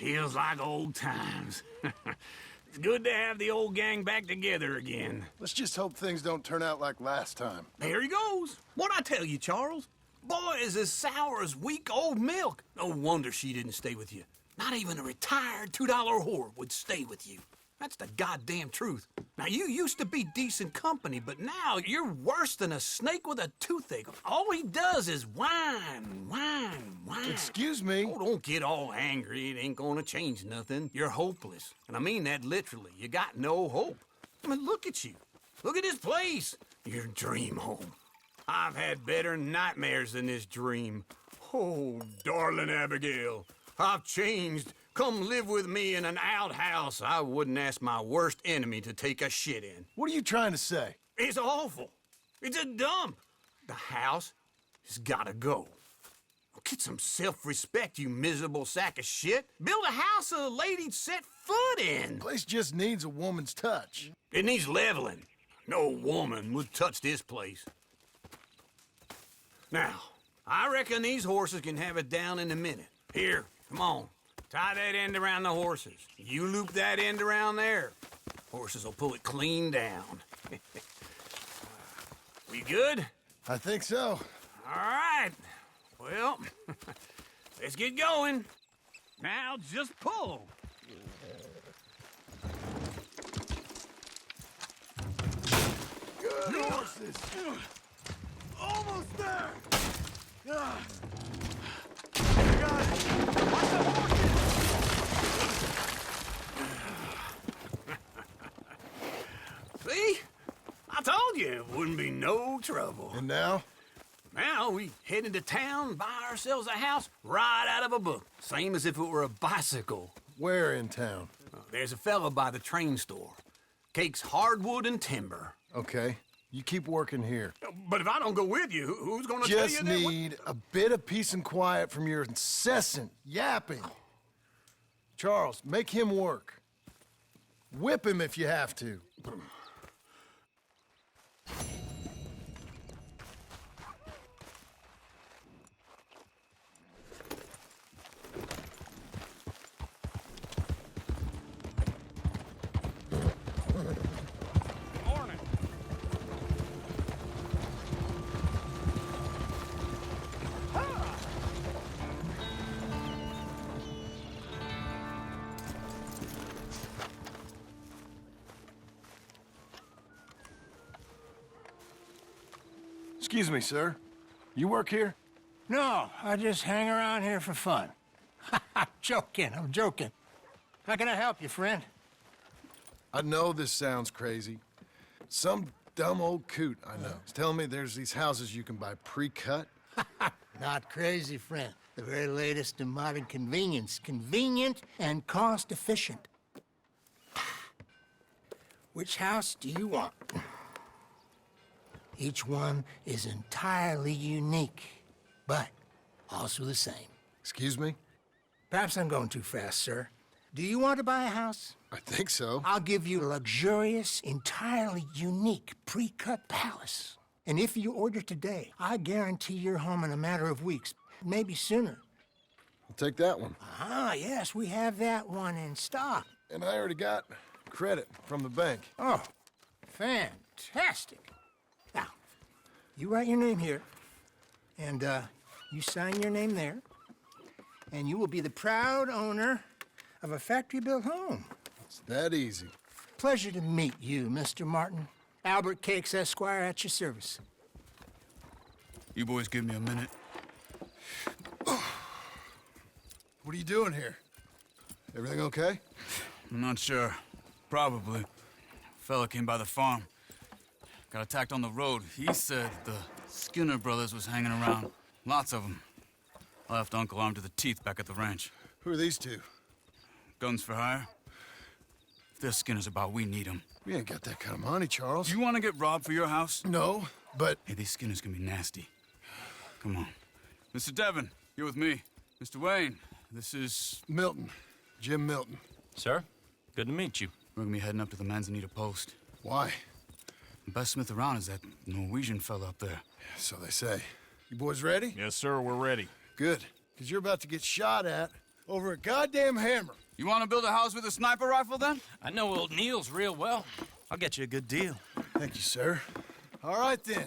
feels like old times. It's good to have the old gang back together again. Let's just hope things don't turn out like last time. There he goes. What'd I tell you, Charles? Boy is as sour as weak old milk. No wonder she didn't stay with you. Not even a retired $2 whore would stay with you. That's the goddamn truth. Now, you used to be decent company, but now you're worse than a snake with a toothache. All he does is whine, whine, whine. Excuse me? Oh, don't get all angry. It ain't gonna change nothing. You're hopeless. And I mean that literally. You got no hope. I mean, look at you. Look at this place. Your dream home. I've had better nightmares than this dream. Oh, darling Abigail, I've changed. Come live with me in an outhouse I wouldn't ask my worst enemy to take a shit in. What are you trying to say? It's awful. It's a dump. The house has gotta go. Get some self-respect, you miserable sack of shit. Build a house a lady'd set foot in. Place just needs a woman's touch. It needs leveling. No woman would touch this place. Now, I reckon these horses can have it down in a minute. Here, come on. Tie that end around the horses. You loop that end around there. Horses will pull it clean down. We good? I think so. All right. Well, let's get going. Now just pull. Good horses. Almost there. I got it. Watch the horses. See? I told you it wouldn't be no trouble. And now? Now we head into town, buy ourselves a house right out of a book. Same as if it were a bicycle. Where in town? There's a fella by the train store. Cakes hardwood and timber. Okay. You keep working here. But if I don't go with you, who's gonna tell you Just that? need a bit of peace and quiet from your incessant yapping. Charles, make him work. Whip him if you have to. Excuse me, sir. You work here? No, I just hang around here for fun. I'm joking. How can I help you, friend? I know this sounds crazy. Some dumb old coot I know is telling me there's these houses you can buy pre-cut. Not crazy, friend. The very latest in modern convenience. Convenient and cost-efficient. Which house do you want? Each one is entirely unique, but also the same. Excuse me? Perhaps I'm going too fast, sir. Do you want to buy a house? I think so. I'll give you a luxurious, entirely unique pre-cut palace. And if you order today, I guarantee you're home in a matter of weeks, maybe sooner. I'll take that one. Ah, yes, we have that one in stock. And I already got credit from the bank. Oh, fantastic. Now, you write your name here, and you sign your name there, and you will be the proud owner of a factory-built home. It's that easy. Pleasure to meet you, Mr. Martin. Albert Cakes, Esquire, at your service. You boys give me a minute. What are you doing here? Everything okay? I'm not sure. Probably. Fella came by the farm. Got attacked on the road. He said the Skinner brothers was hanging around. Lots of them. I left Uncle armed to the teeth back at the ranch. Who are these two? Guns for hire? If they're Skinner's about, we need them. We ain't got that kind of money, Charles. You want to get robbed for your house? No, but... Hey, these Skinners can be nasty. Come on. Mr. Devon, you're with me. Mr. Wayne, this is... Milton. Jim Milton. Sir, good to meet you. We're gonna be heading up to the Manzanita post. Why? The best smith around is that Norwegian fella up there. So they say. You boys ready? Yes, sir, we're ready. Good. Because you're about to get shot at over a goddamn hammer. You want to build a house with a sniper rifle, then? I know old Neil's real well. I'll get you a good deal. Thank you, sir. All right, then.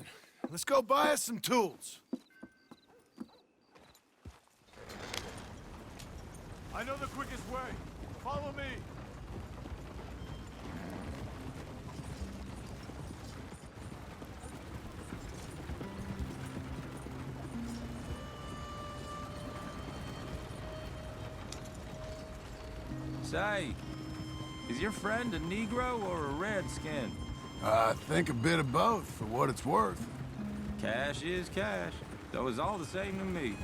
Let's go buy us some tools. I know the quickest way. Follow me. Say, is your friend a Negro or a Redskin? I think a bit of both, for what it's worth. Cash is cash, though it's all the same to me.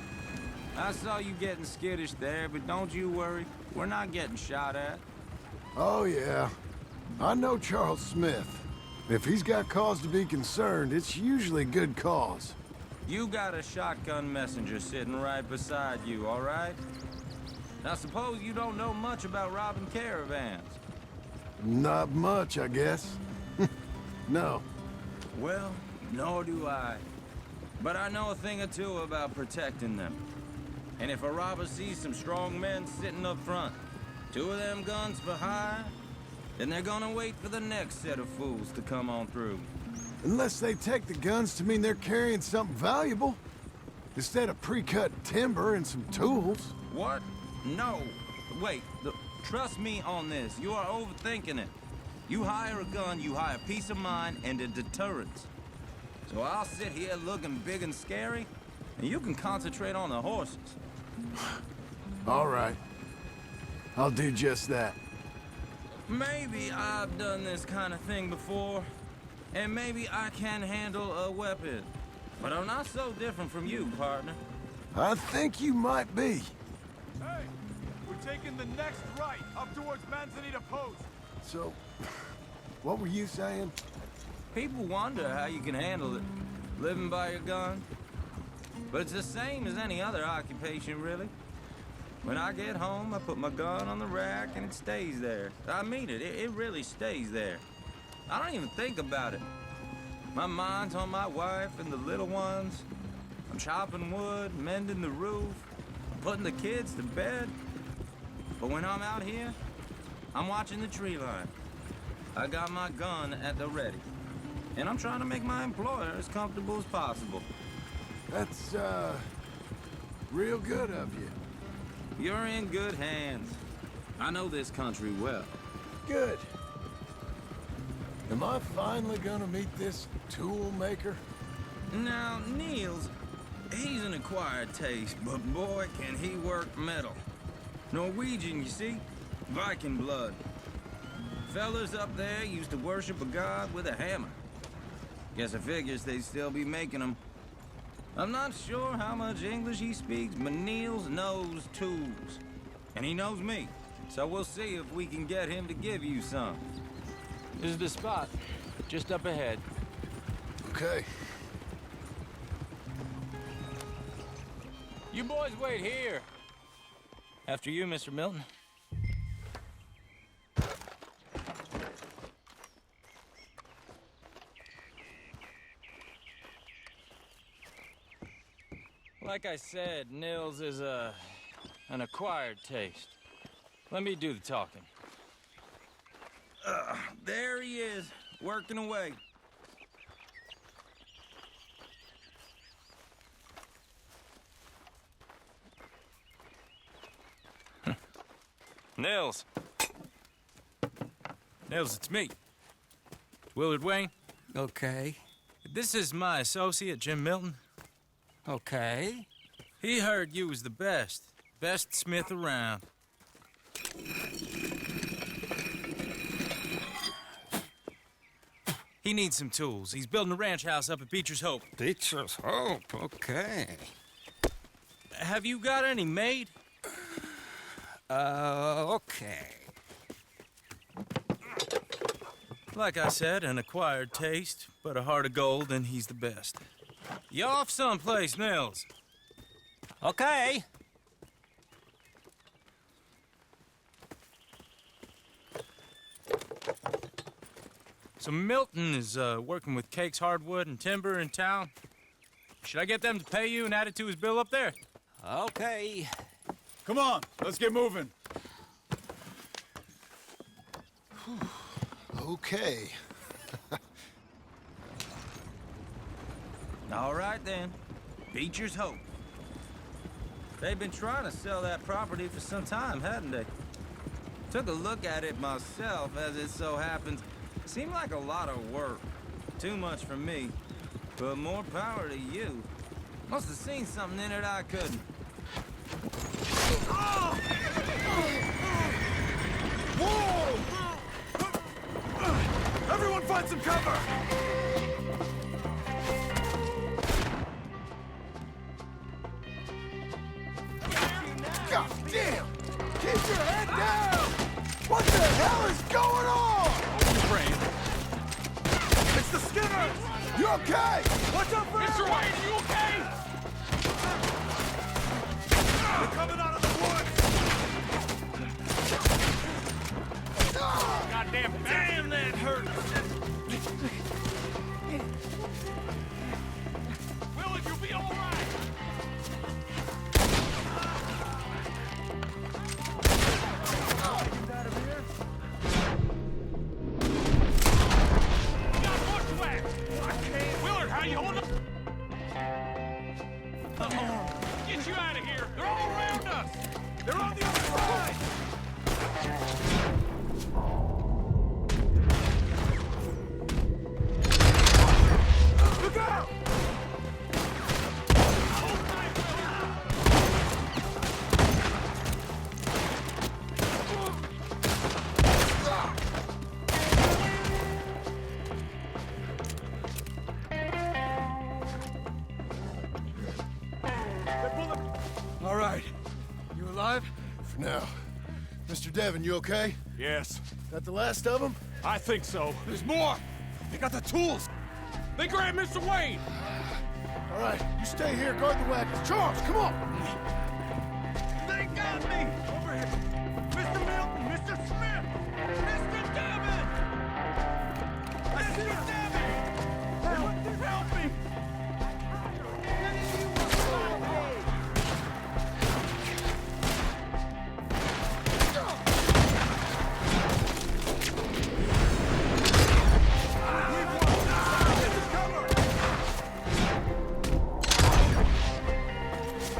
I saw you getting skittish there, but don't you worry. We're not getting shot at. Oh, yeah. I know Charles Smith. If he's got cause to be concerned, it's usually good cause. You got a shotgun messenger sitting right beside you, all right? Now suppose you don't know much about robbing caravans. Not much, I guess. No. Well, nor do I. But I know a thing or two about protecting them. And if a robber sees some strong men sitting up front, 2 of them guns for hire, then they're gonna wait for the next set of fools to come on through. Unless they take the guns to mean they're carrying something valuable. Instead of pre-cut timber and some tools. What? No. Wait, trust me on this. You are overthinking it. You hire a gun, you hire peace of mind and a deterrence. So I'll sit here looking big and scary, and you can concentrate on the horses. All right. I'll do just that. Maybe I've done this kind of thing before, and maybe I can handle a weapon. But I'm not so different from you, partner. I think you might be. Hey, we're taking the next right up towards Manzanita Post. So, what were you saying? People wonder how you can handle it, living by your gun. But it's the same as any other occupation, really. When I get home, I put my gun on the rack and it stays there. I mean it, it really stays there. I don't even think about it. My mind's on my wife and the little ones. I'm chopping wood, mending the roof, putting the kids to bed. But when I'm out here, I'm watching the tree line. I got my gun at the ready. And I'm trying to make my employer as comfortable as possible. That's, real good of you. You're in good hands. I know this country well. Good. Am I finally gonna meet this tool maker? Now, Niels, he's an acquired taste, but boy, can he work metal. Norwegian, you see? Viking blood. Fellas up there used to worship a god with a hammer. Guess I figures they'd still be making them. I'm not sure how much English he speaks, but Niels knows tools. And he knows me, so we'll see if we can get him to give you some. This is the spot, just up ahead. Okay. You boys wait here. After you, Mr. Milton. Like I said, Nils is an acquired taste. Let me do the talking. There he is, working away. Nils. Nils, it's me. Willard Wayne. Okay. This is my associate, Jim Milton. Okay. He heard you was the best smith around. He needs some tools. He's building a ranch house up at Beecher's Hope. Beecher's Hope, okay. Have you got any made? Okay. Like I said, an acquired taste, but a heart of gold, and he's the best. You off someplace, Nils? Okay. So Milton is working with Cake's Hardwood and Timber in town. Should I get them to pay you and add it to his bill up there? Okay. Come on, let's get moving. Okay. All right, then. Beecher's Hope. They've been trying to sell that property for some time, hadn't they? Took a look at it myself, as it so happens. Seemed like a lot of work. Too much for me. But more power to you. Must have seen something in it I couldn't. Whoa! Everyone find some cover! God damn! Keep your head down! What the hell is going on? Brain. It's the Skinners! You okay? Watch out for Mr. Wayne, are you okay? They're coming out of the woods! Goddamn, damn, that hurts! Willard, you'll be all right! Willard, how you holding up? Get you out of here! They're all around us! They're on the other side! Look out! All right. You alive? For now. Mr. Devon, you okay? Yes, That the last of them? I think so. There's more! They got the tools! They grabbed Mr. Wayne! All right, you stay here, guard the wagons. Charles, come on! They got me! Over here! Mr. Milton! Mr. Smith! Mr. Devon! Mr. Devon! Help me!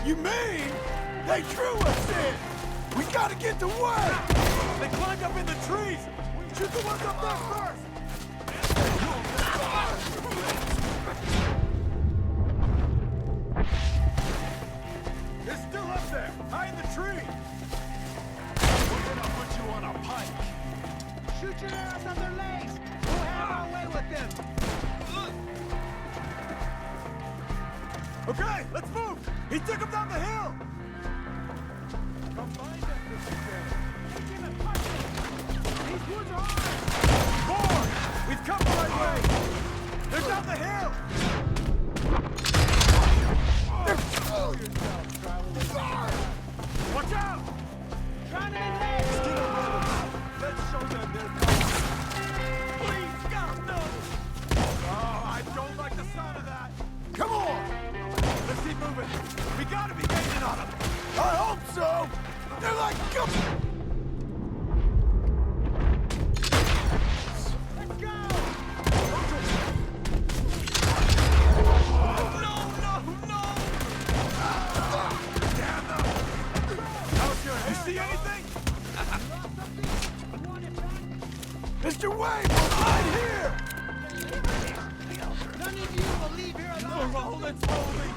You mean they drew us in? We gotta get the way! They climbed up in the trees! Shoot the ones up there first! They're still up there, high in the tree! We're gonna put you on a pike! Shoot your ass on their legs! We'll have our way with them! Okay, let's move! He took him down the hill! Come find them, Mr. Devon. These woods are ours! More! We've come the right way! They're down the hill! Watch out! Trying to be late! Let's show them they're coming! Please, God, no! Oh, I don't like the sound of that! Come on! Let's keep moving! We gotta be gaining on them! I hope so! They're like... Let's go! No! Damn them! How's your head? You see anything? Mr. Wayne, right here! None of you will leave here alone! Roll it slowly!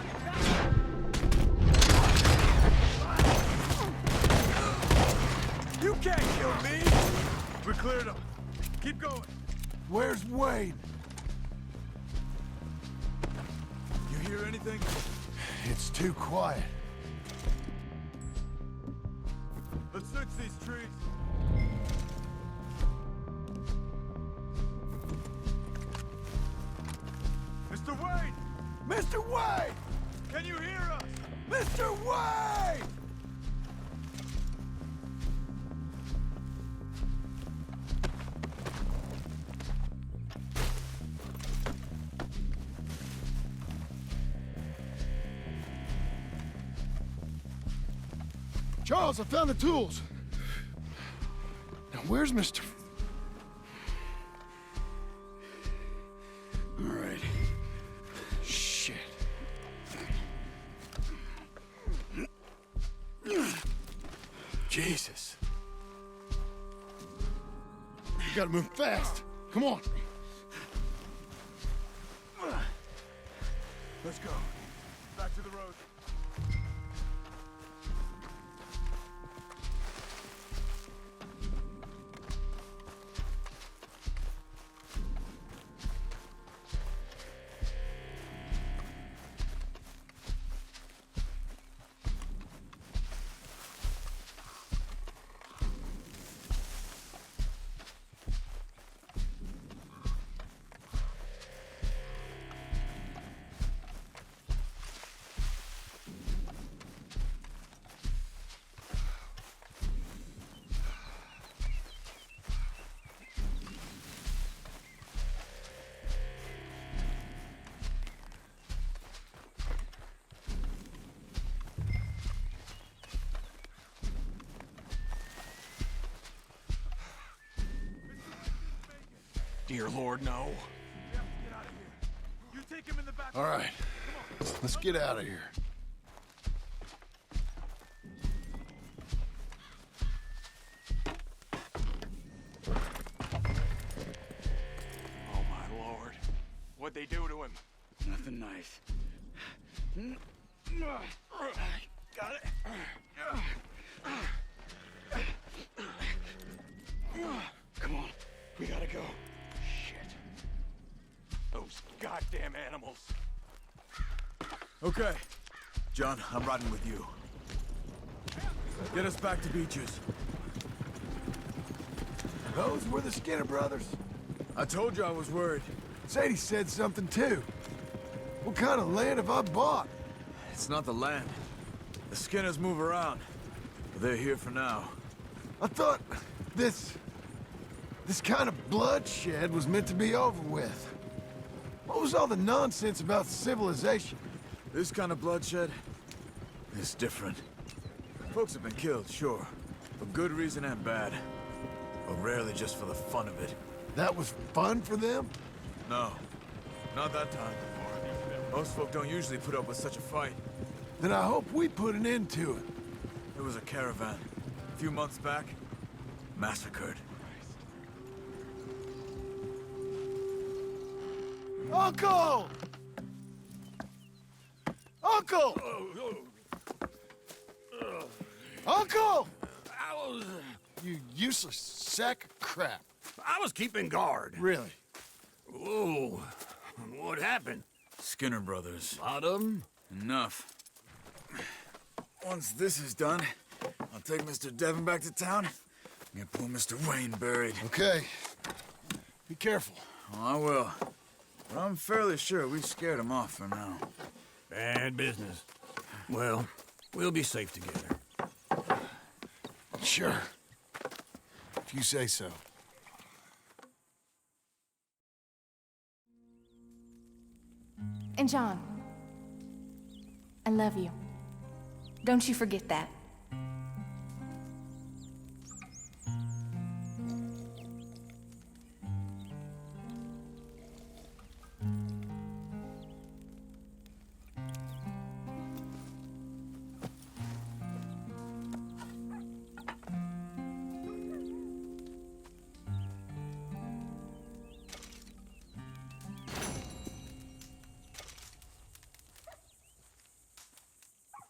You can't kill me! We cleared them. Keep going. Where's Wayne? You hear anything? It's too quiet. Let's search these trees. Mr. Wayne! Mr. Wayne! Can you hear us? Mr. Wayne! Charles, I found the tools. Now, where's Mr. All right. Shit. Jesus. You gotta move fast. Come on. Let's go. Back to the road. Dear Lord, no. We have to get out of here. You take him in the back. All right. Let's get out of here. Oh, my Lord. What'd they do to him? Nothing nice. Got it. Come on. We gotta go. Shit. Those goddamn animals. Okay. John, I'm riding with you. Get us back to Beaches. Those were the Skinner brothers. I told you I was worried. Sadie said something too. What kind of land have I bought? It's not the land. The Skinners move around. But they're here for now. I thought this kind of bloodshed was meant to be over with. What was all the nonsense about civilization? This kind of bloodshed is different. Folks have been killed, sure. For good reason and bad. But rarely just for the fun of it. That was fun for them? No. Not that time. Most folk don't usually put up with such a fight. Then I hope we put an end to it. There was a caravan. A few months back. Massacred. Uncle! Uncle! Uncle! You useless sack of crap. I was keeping guard. Really? Whoa. What happened? Skinner brothers. Lot of them? Enough. Once this is done, I'll take Mr. Devon back to town and get poor Mr. Wayne buried. Okay. Be careful. Oh, I will. But I'm fairly sure we scared him off for now. Bad business. Well, we'll be safe together. Sure. If you say so. And John, I love you. Don't you forget that.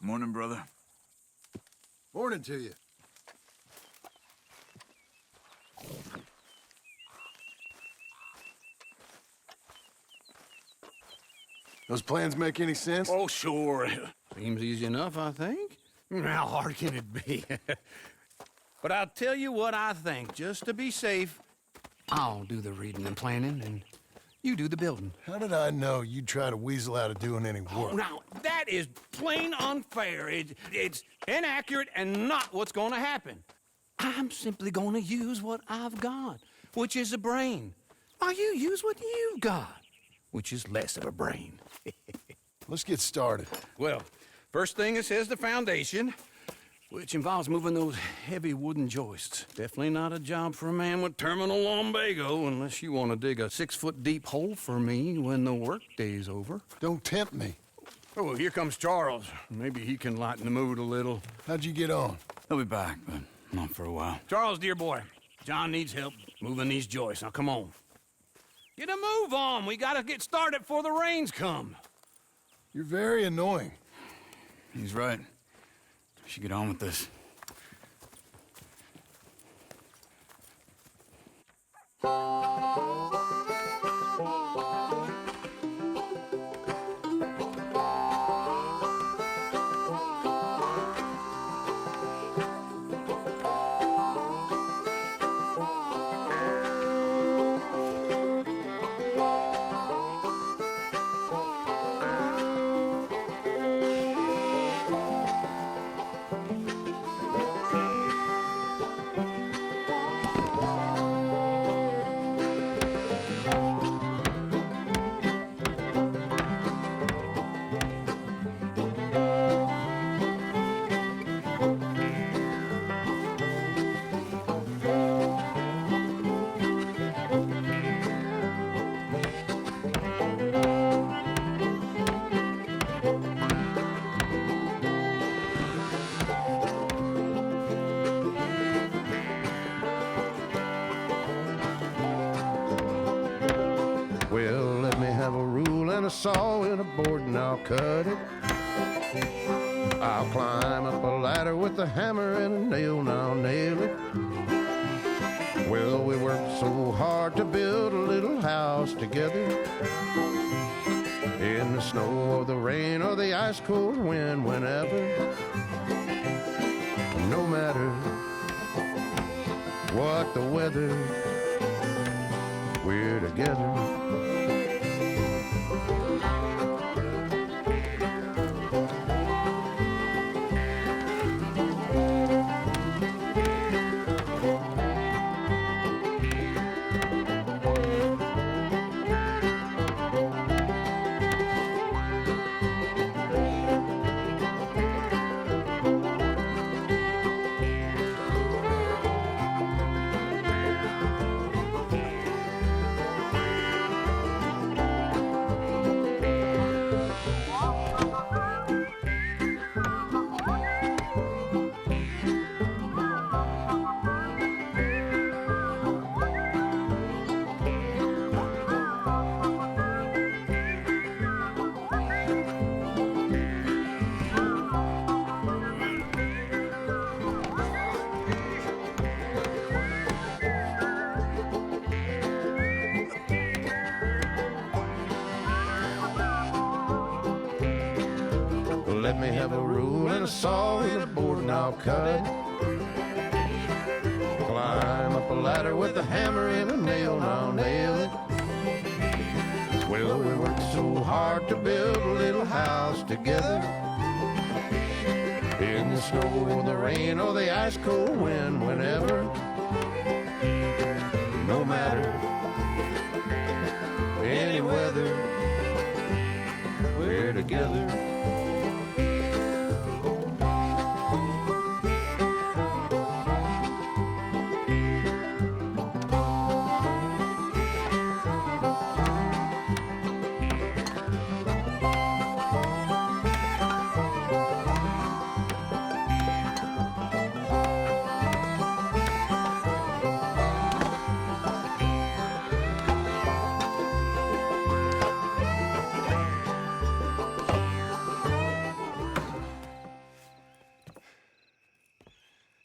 Morning, brother. Morning to you. Those plans make any sense? Oh, sure. Seems easy enough, I think. How hard can it be? But I'll tell you what I think. Just to be safe, I'll do the reading and planning, and you do the building. How did I know you'd try to weasel out of doing any work? Now, that is plain unfair. It's inaccurate and not what's going to happen. I'm simply going to use what I've got, which is a brain. While you use what you've got, which is less of a brain. Let's get started. Well, first thing it says the foundation. which involves moving those heavy wooden joists. Definitely not a job for a man with terminal lumbago, unless you want to dig a 6-foot deep hole for me when the workday's over. Don't tempt me. Oh, well, here comes Charles. Maybe he can lighten the mood a little. How'd you get on? He'll be back, but not for a while. Charles, dear boy, John needs help moving these joists. Now, come on. Get a move on. We gotta get started before the rains come. You're very annoying. He's right. We should get on with this. Well, let me have a rule and a saw and a board and I'll cut it. I'll climb up a ladder with a hammer and a nail and I'll nail it. Well, we worked so hard to build a little house together. In the snow or the rain or the ice cold wind, whenever. No matter what the weather, we're together. Let me have a rule and a saw and a board and I'll cut. Climb up a ladder with a hammer and a nail and I'll nail it. Well, we worked so hard to build a little house together. In the snow or the rain or the ice cold wind, whenever. No matter any weather, we're together.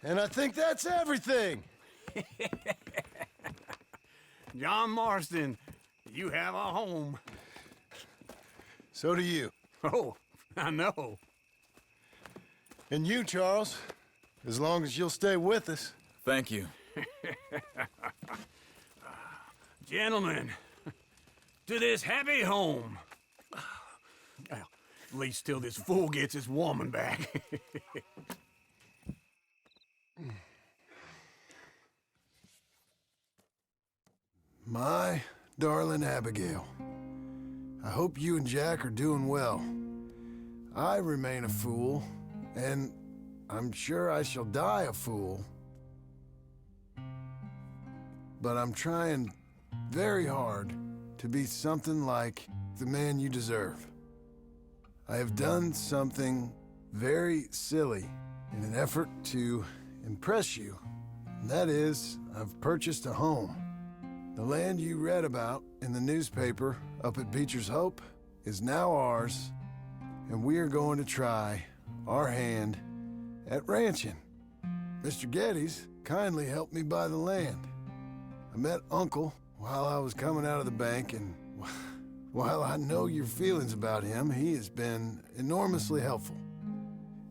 And I think that's everything. John Marston, you have a home. So do you. Oh, I know. And you, Charles, as long as you'll stay with us. Thank you. Gentlemen, to this happy home. Well, at least till this fool gets his woman back. My darling Abigail, I hope you and Jack are doing well. I remain a fool, and I'm sure I shall die a fool. But I'm trying very hard to be something like the man you deserve. I have done something very silly in an effort to impress you. And that is, I've purchased a home. The land you read about in the newspaper up at Beecher's Hope is now ours, and we are going to try our hand at ranching. Mr. Geddes kindly helped me buy the land. I met Uncle while I was coming out of the bank, and while I know your feelings about him, he has been enormously helpful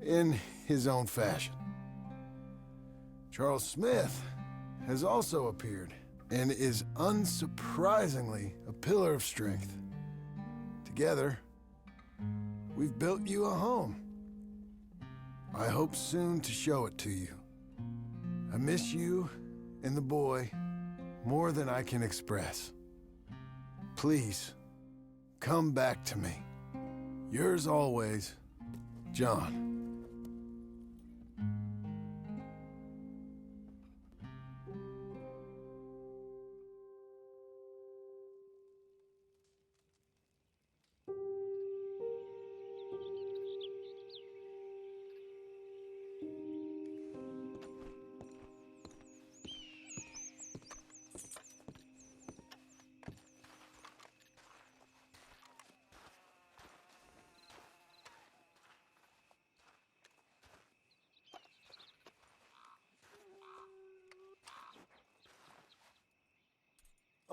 in his own fashion. Charles Smith has also appeared and is unsurprisingly a pillar of strength. Together, we've built you a home. I hope soon to show it to you. I miss you and the boy more than I can express. Please, come back to me. Yours always, John.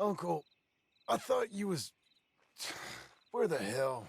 Uncle, I thought you was... Where the hell?